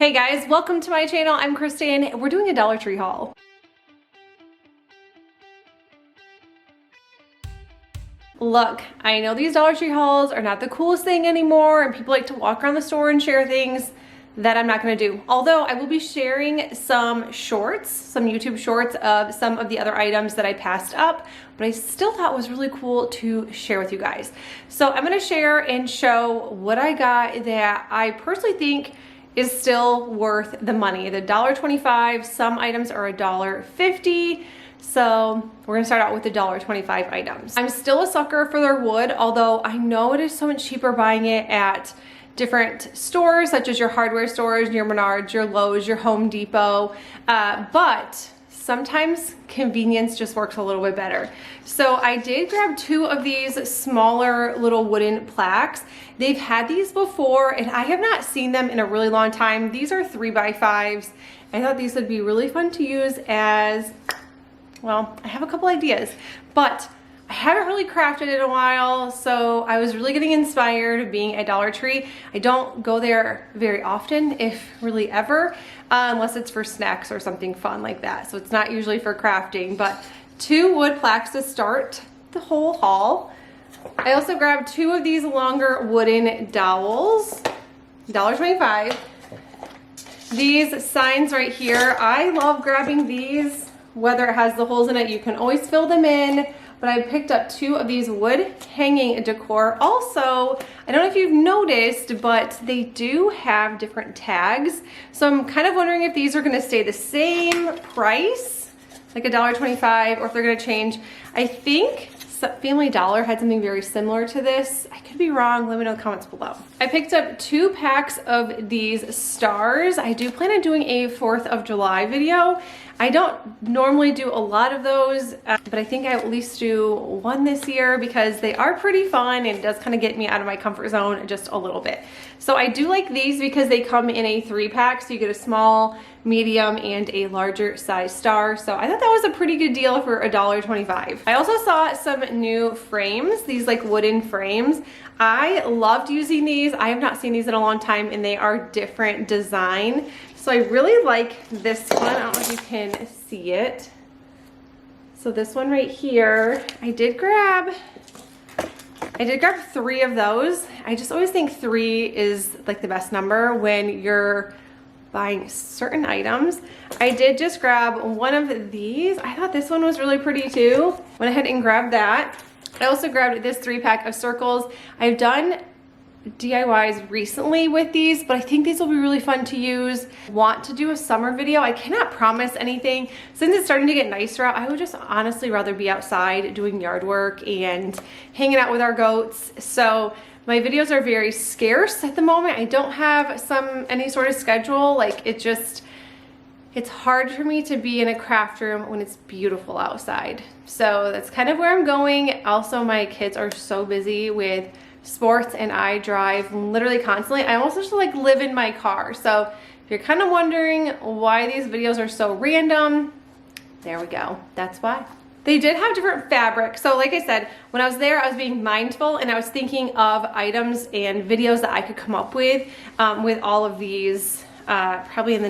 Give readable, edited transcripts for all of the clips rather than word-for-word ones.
Hey guys, welcome to my channel. I'm Kristen. We're doing a Dollar Tree haul. Look, I know these Dollar Tree hauls are not the coolest thing anymore and people like to walk around the store and share things that I'm not gonna do. Although I will be sharing some shorts, some YouTube shorts of some of the other items that I passed up, but I still thought was really cool to share with you guys. So I'm gonna share and show what I got that I personally think is still worth the money. The $1.25, some items are $1.50. So we're gonna start out with the $1.25 items. I'm still a sucker for their wood, although I know it is so much cheaper buying it at different stores, such as your hardware stores, your Menards, your Lowe's, your Home Depot, but sometimes convenience just works a little bit better. So I did grab two of these smaller little wooden plaques. They've had these before and I have not seen them in a really long time. These are 3x5s. I thought these would be really fun to use as, well, I have a couple ideas, but I haven't really crafted in a while, so I was really getting inspired being at Dollar Tree. I don't go there very often, if really ever, unless it's for snacks or something fun like that. So it's not usually for crafting, but two wood plaques to start the whole haul. I also grabbed two of these longer wooden dowels, $1.25. These signs right here, I love grabbing these, whether it has the holes in it, you can always fill them in. But I picked up two of these wood hanging decor. Also, I don't know if you've noticed, but they do have different tags. So I'm kind of wondering if these are gonna stay the same price, like $1.25, or if they're gonna change. I think Family Dollar had something very similar to this. I could be wrong, let me know in the comments below. I picked up 2 packs of these stars. I do plan on doing a 4th of July video. I don't normally do a lot of those, but I think I at least do one this year because they are pretty fun and it does kind of get me out of my comfort zone just a little bit. So I do like these because they come in a 3-pack, so you get a small, medium, and a larger size star. So I thought that was a pretty good deal for $1.25. I also saw some new frames, these like wooden frames. I loved using these. I have not seen these in a long time and they are different design. So I really like this one. I don't know if you can see it. So this one right here, I did grab 3 of those. I just always think 3 is like the best number when you're buying certain items. I did just grab one of these. I thought this one was really pretty too. Went ahead and grabbed that. I also grabbed this 3-pack of circles. I've done DIYs recently with these, but I think these will be really fun to use. Want to do a summer video. I cannot promise anything. Since it's starting to get nicer out, I would just honestly rather be outside doing yard work and hanging out with our goats. So my videos are very scarce at the moment. I don't have any sort of schedule. Like it's hard for me to be in a craft room when it's beautiful outside. So that's kind of where I'm going. Also, my kids are so busy with sports and I drive literally constantly. I also just like live in my car. So if you're kind of wondering why these videos are so random, there we go. That's why. They did have different fabric. So like I said, when I was there, I was being mindful and I was thinking of items and videos that I could come up with all of these probably hopefully in the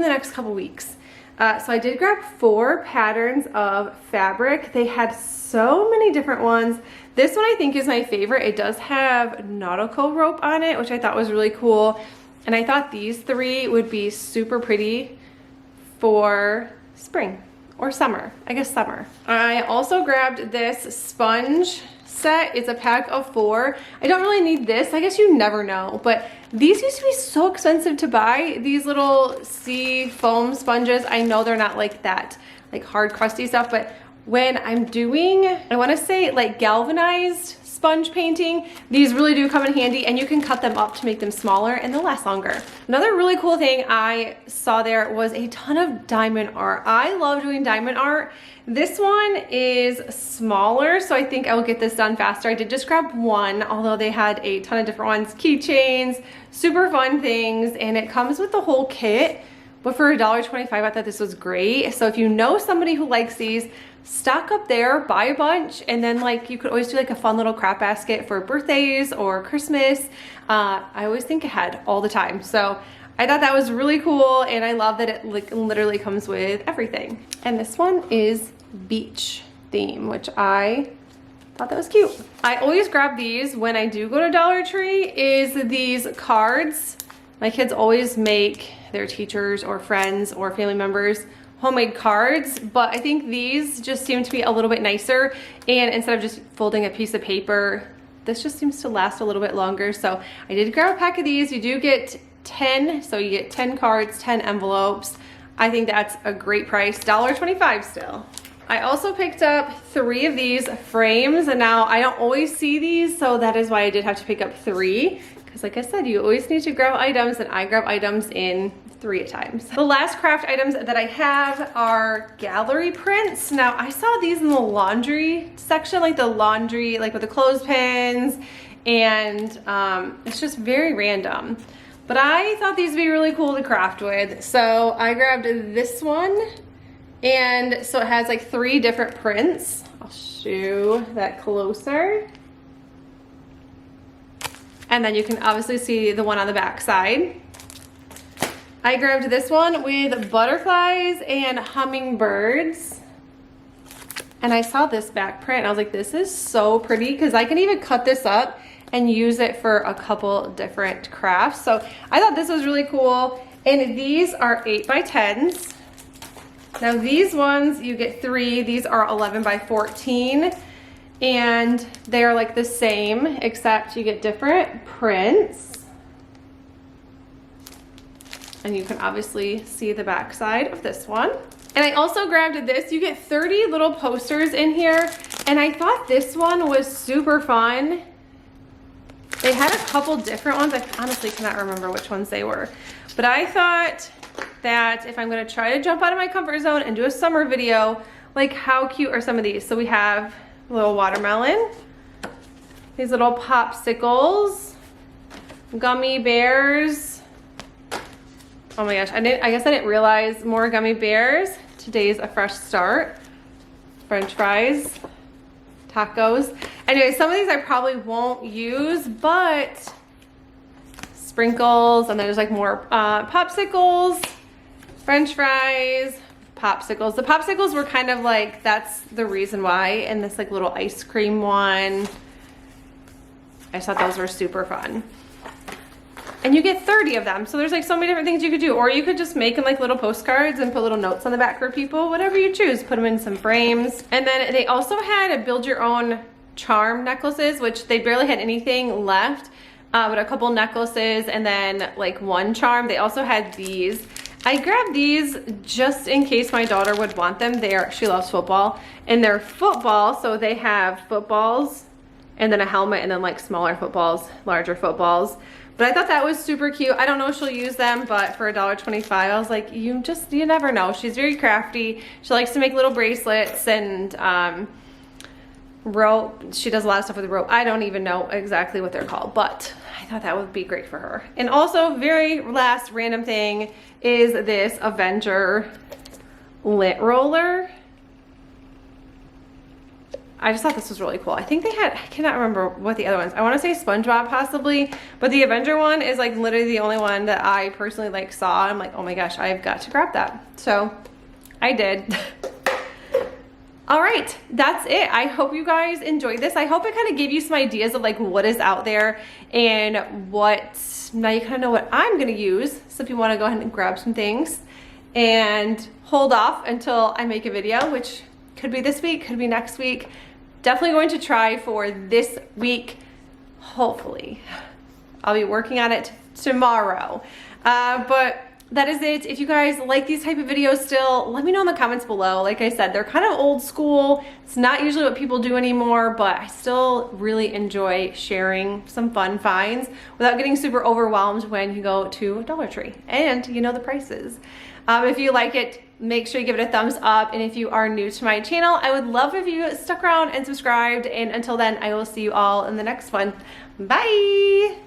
next couple weeks. So I did grab 4 patterns of fabric. They had so many different ones. This one I think is my favorite. It does have nautical rope on it, which I thought was really cool. And I thought these 3 would be super pretty for spring or summer. I guess summer. I also grabbed this sponge set. It's a pack of 4. I don't really need this. I guess you never know, but these used to be so expensive to buy. These little sea foam sponges. I know they're not like that, like hard crusty stuff, but when I'm doing, I want to say like galvanized sponge painting, these really do come in handy and you can cut them up to make them smaller and they'll last longer. Another really cool thing I saw there was a ton of diamond art. I love doing diamond art. This one is smaller, so I think I will get this done faster. I did just grab one, although they had a ton of different ones, keychains, super fun things, and it comes with the whole kit. But for $1.25, I thought this was great. So if you know somebody who likes these, stock up there, buy a bunch, and then like you could always do like a fun little craft basket for birthdays or Christmas. I always think ahead all the time. So I thought that was really cool, and I love that it like literally comes with everything. And this one is beach theme, which I thought that was cute. I always grab these when I do go to Dollar Tree, is these cards. My kids always make their teachers or friends or family members homemade cards, but I think these just seem to be a little bit nicer, and instead of just folding a piece of paper, this just seems to last a little bit longer. So I did grab a pack of these. You do get 10, so you get 10 cards, 10 envelopes. I think that's a great price, $1.25 still. I also picked up 3 of these frames, and now I don't always see these, so that is why I did have to pick up 3, because like I said, you always need to grab items, and I grab items in 3 at times. The last craft items that I have are gallery prints. Now I saw these in the laundry section, like the laundry, like with the clothespins, and it's just very random. But I thought these would be really cool to craft with. So I grabbed this one, and so it has like 3 different prints. I'll show that closer. And then you can obviously see the one on the back side. I grabbed this one with butterflies and hummingbirds. And I saw this back print and I was like, this is so pretty, because I can even cut this up and use it for a couple different crafts. So I thought this was really cool. And these are 8 by 10s. Now these ones, you get 3. These are 11 by 14. And they're like the same, except you get different prints. And you can obviously see the back side of this one. And I also grabbed this. You get 30 little posters in here. And I thought this one was super fun. They had a couple different ones. I honestly cannot remember which ones they were. But I thought that if I'm gonna try to jump out of my comfort zone and do a summer video, like how cute are some of these? So we have a little watermelon, these little popsicles, gummy bears. Oh my gosh, I guess I didn't realize more gummy bears. Today's a fresh start. French fries, tacos. Anyway, some of these I probably won't use, but sprinkles, and then there's like more popsicles, French fries, popsicles. The popsicles were kind of like, that's the reason why, and this like little ice cream one. I just thought those were super fun. And you get 30 of them. So there's like so many different things you could do. Or you could just make them like little postcards and put little notes on the back for people, whatever you choose. Put them in some frames. And then they also had a build your own charm necklaces, which they barely had anything left, but a couple necklaces and then like one charm. They also had these. I grabbed these just in case my daughter would want them. She loves football, and they're football, so they have footballs and then a helmet and then like smaller footballs, larger footballs. But I thought that was super cute. I don't know if she'll use them, but for $1.25, I was like, you never know. She's very crafty. She likes to make little bracelets and rope. She does a lot of stuff with rope. I don't even know exactly what they're called, but I thought that would be great for her. And also, very last random thing is this Avenger lint roller. I just thought this was really cool. I think they had, I cannot remember what the other ones. I want to say SpongeBob possibly, but the Avenger one is like literally the only one that I personally like saw. I'm like, oh my gosh, I've got to grab that. So I did. All right, that's it. I hope you guys enjoyed this. I hope it kind of gave you some ideas of like what is out there and now you kind of know what I'm gonna use. So if you want to go ahead and grab some things and hold off until I make a video, which could be this week, could be next week. Definitely going to try for this week, hopefully. I'll be working on it tomorrow. But that is it. If you guys like these type of videos still, let me know in the comments below. Like I said, they're kind of old school. It's not usually what people do anymore, but I still really enjoy sharing some fun finds without getting super overwhelmed when you go to Dollar Tree and you know the prices. If you like it, make sure you give it a thumbs up. And if you are new to my channel, I would love if you stuck around and subscribed. And until then, I will see you all in the next one. Bye.